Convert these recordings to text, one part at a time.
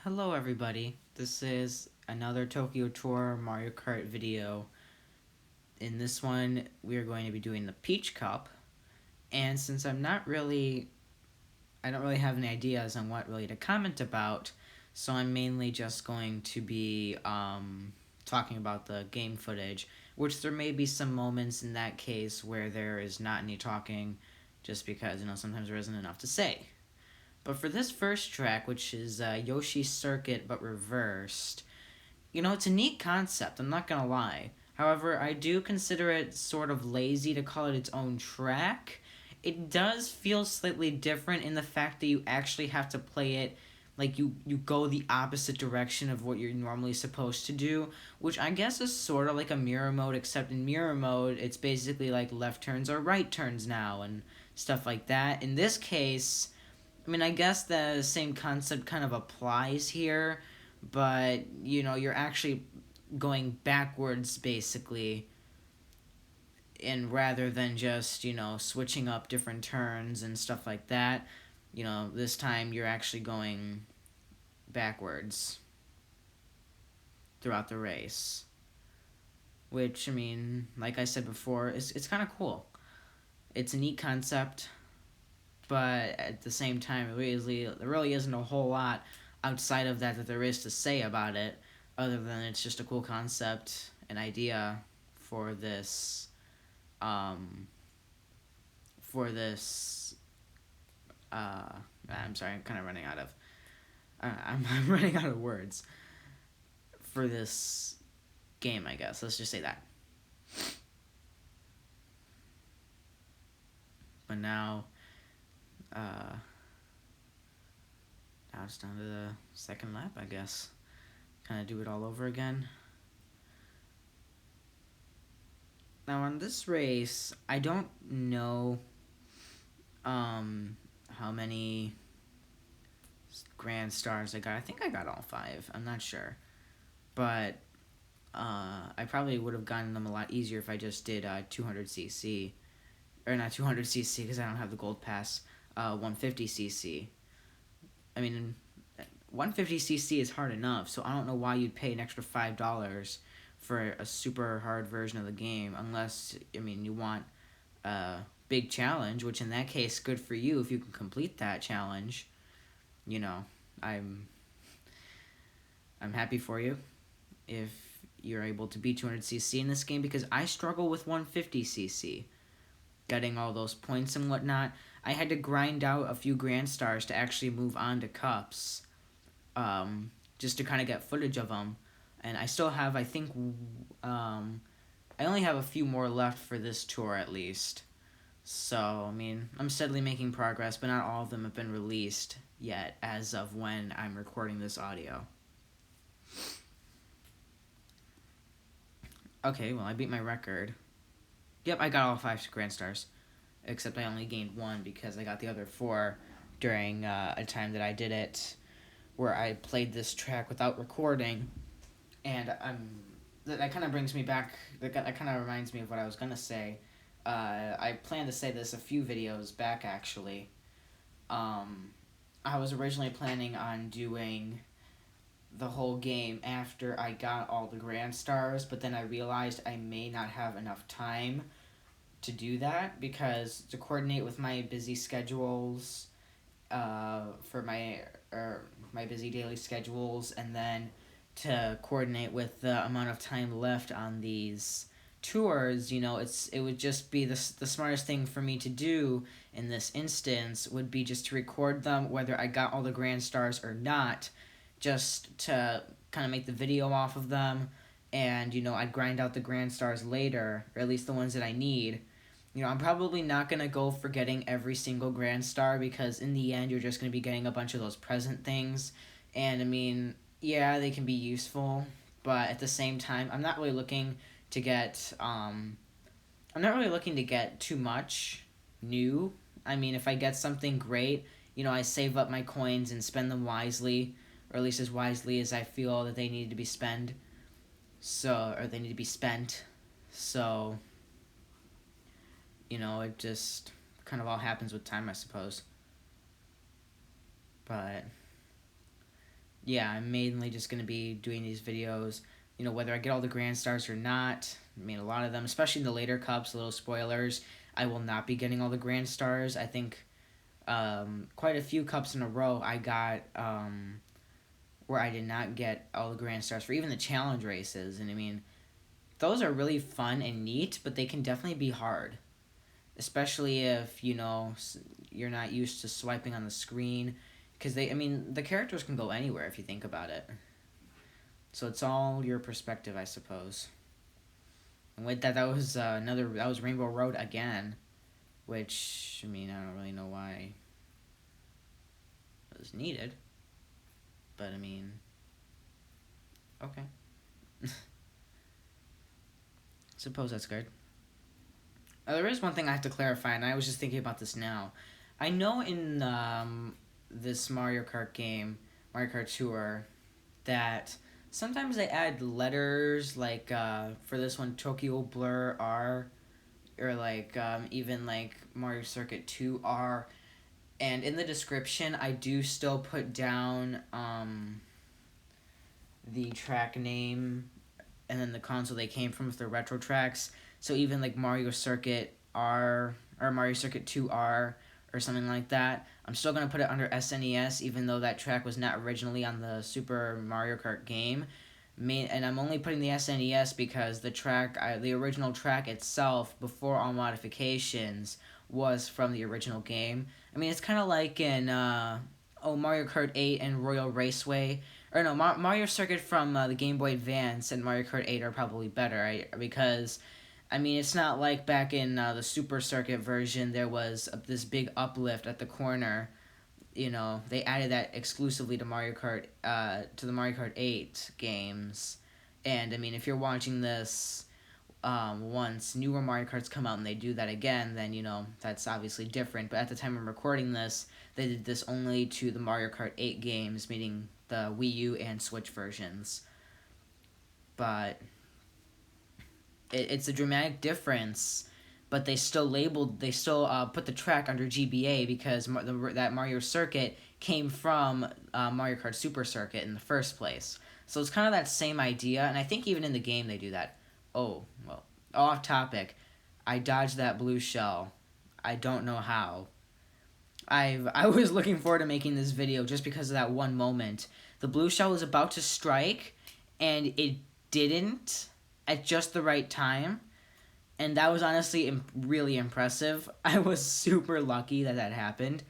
Hello everybody, this is another Tokyo Tour Mario Kart video. In this one, we are going to be doing the Peach Cup, and since I don't really have any ideas on what really to comment about, so I'm mainly just going to be talking about the game footage, which there may be some moments in that case where there is not any talking, just because, sometimes there isn't enough to say. But for this first track, which is Yoshi Circuit but reversed, it's a neat concept, I'm not gonna lie. However, I do consider it sort of lazy to call it its own track. It does feel slightly different in the fact that you actually have to play it like you go the opposite direction of what you're normally supposed to do, which I guess is sort of like a mirror mode, except in mirror mode, it's basically like left turns or right turns now and stuff like that. In this case, I guess the same concept kind of applies here, but you're actually going backwards basically, and rather than just switching up different turns and stuff like that, this time you're actually going backwards throughout the race, which like I said before, it's kind of cool. It's a neat concept, but at the same time, there really isn't a whole lot outside of that there is to say about it, other than it's just a cool concept, an idea for this, um, for this. I'm sorry, I'm kind of running out of. I'm running out of words for this game. I guess let's just say that. But uh, now it's down to the second lap, I guess. Kind of do it all over again. Now on this race, I don't know how many grand stars I got. I think I got all 5. I'm not sure. But I probably would have gotten them a lot easier if I just did 200cc. Or not 200cc because I don't have the gold pass. 150cc. 150cc is hard enough, so I don't know why you'd pay an extra $5 for a super hard version of the game, unless you want a big challenge, which in that case, good for you if you can complete that challenge. I'm happy for you if you're able to beat 200cc in this game, because I struggle with 150cc. Getting all those points and whatnot, I had to grind out a few grand stars to actually move on to cups, just to kind of get footage of them. And I still have, I think, I only have a few more left for this tour at least. So, I'm steadily making progress, but not all of them have been released yet as of when I'm recording this audio. Okay, well, I beat my record. Yep, I got all 5 grand stars, except I only gained 1 because I got the other 4 during a time that I did it where I played this track without recording, and that kind of brings me back. That kind of reminds me of what I was gonna say. I planned to say this a few videos back actually. I was originally planning on doing the whole game after I got all the grand stars, but then I realized I may not have enough time to do that, because to coordinate with my busy schedules, for my busy daily schedules, and then to coordinate with the amount of time left on these tours, it would just be the smartest thing for me to do in this instance would be just to record them whether I got all the grand stars or not, just to kind of make the video off of them, and I'd grind out the grand stars later, or at least the ones that I need. I'm probably not going to go for getting every single grand star, because in the end you're just going to be getting a bunch of those present things, and yeah, they can be useful, but at the same time I'm not really looking to get too much new. If I get something great, I save up my coins and spend them wisely, or at least as wisely as I feel that they need to be spent. Or they need to be spent. So, it just kind of all happens with time, I suppose. But yeah, I'm mainly just going to be doing these videos, whether I get all the Grand Stars or not. I mean, a lot of them, especially in the later cups, little spoilers, I will not be getting all the Grand Stars. I think quite a few cups in a row I got where I did not get all the Grand Stars for even the challenge races. And I mean, those are really fun and neat, but they can definitely be hard. Especially if, you're not used to swiping on the screen. Because the characters can go anywhere if you think about it. So it's all your perspective, I suppose. And with that, that was Rainbow Road again. Which, I don't really know why it was needed. But, okay. Suppose that's good. There is one thing I have to clarify, and I was just thinking about this now. I know in this Mario Kart game, Mario Kart Tour, that sometimes they add letters, like for this one, Tokyo Blur R, or even Mario Circuit 2 R. And in the description, I do still put down the track name and then the console they came from with the retro tracks. So even Mario Circuit R or Mario Circuit 2R or something like that, I'm still going to put it under SNES even though that track was not originally on the Super Mario Kart game. And I'm only putting the SNES because the original track itself, before all modifications, was from the original game. It's kind of like in Mario Kart 8 and Royal Raceway. Or no, Mario Circuit from the Game Boy Advance and Mario Kart 8 are probably better, because it's not like back in the Super Circuit version there was this big uplift at the corner. They added that exclusively to Mario Kart, to the Mario Kart 8 games. And if you're watching this once newer Mario Karts come out and they do that again, then that's obviously different. But at the time I'm recording this, they did this only to the Mario Kart 8 games, meaning the Wii U and Switch versions. But it's a dramatic difference. But they still put the track under GBA because that Mario Circuit came from Mario Kart Super Circuit in the first place. So it's kind of that same idea, and I think even in the game they do that. Oh, well, off topic. I dodged that blue shell. I don't know how. I was looking forward to making this video just because of that one moment. The blue shell was about to strike, and it didn't at just the right time. And that was honestly really impressive. I was super lucky that happened.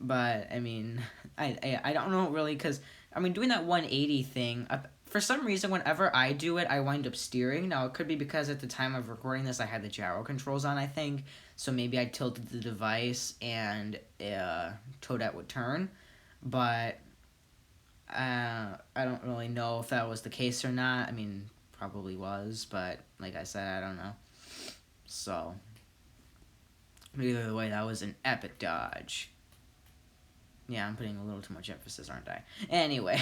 But, I don't know really, because, doing that 180 thing, for some reason, whenever I do it, I wind up steering. Now, it could be because at the time of recording this, I had the gyro controls on, I think. So maybe I tilted the device and Toadette would turn. But I don't really know if that was the case or not. Probably was, but like I said, I don't know. So, either way, that was an epic dodge. Yeah, I'm putting a little too much emphasis, aren't I? Anyway,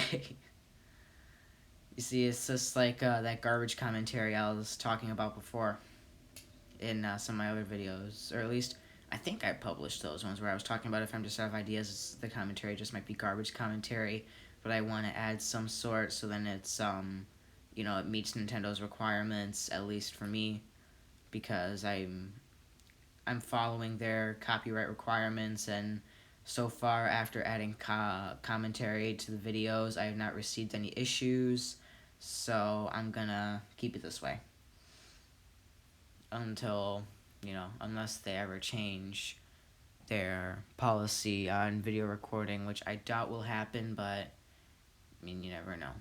you see, it's just like that garbage commentary I was talking about before in some of my other videos, or at least I think I published those ones where I was talking about if I'm just out of ideas, the commentary just might be garbage commentary, but I want to add some sort so then it's it meets Nintendo's requirements, at least for me, because I'm following their copyright requirements, and so far, after adding commentary to the videos, I have not received any issues, so I'm gonna keep it this way. Until, unless they ever change their policy on video recording, which I doubt will happen, but, you never know.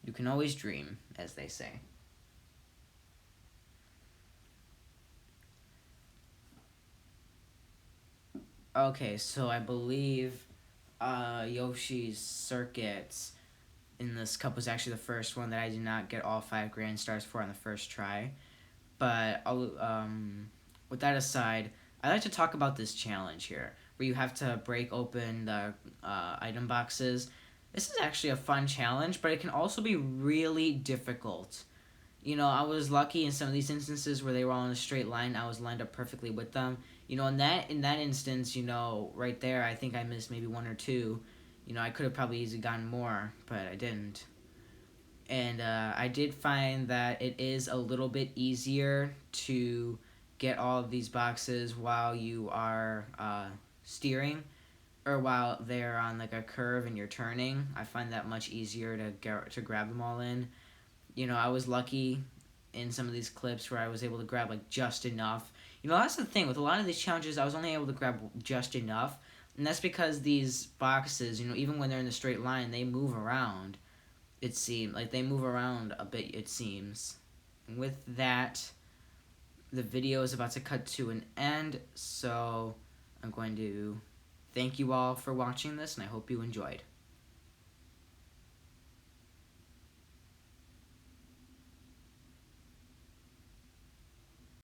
You can always dream, as they say. Okay, so I believe Yoshi's Circuit in this cup was actually the first one that I did not get all 5 Grand Stars for on the first try. But with that aside, I like to talk about this challenge here, where you have to break open the item boxes. This is actually a fun challenge, but it can also be really difficult. I was lucky in some of these instances where they were all in a straight line. I was lined up perfectly with them. In that instance, right there, I think I missed maybe 1 or 2. You know, I could have probably easily gotten more, but I didn't. And I did find that it is a little bit easier to get all of these boxes while you are steering, or while they're on like a curve and you're turning. I find that much easier to grab them all in. You know, I was lucky in some of these clips where I was able to grab like just enough. You know, that's the thing with a lot of these challenges. I was only able to grab just enough, and that's because these boxes, you know, even when they're in the straight line, they move around. It seems like they move around a bit. It seems. And with that, the video is about to cut to an end, so I'm going to thank you all for watching this, and I hope you enjoyed.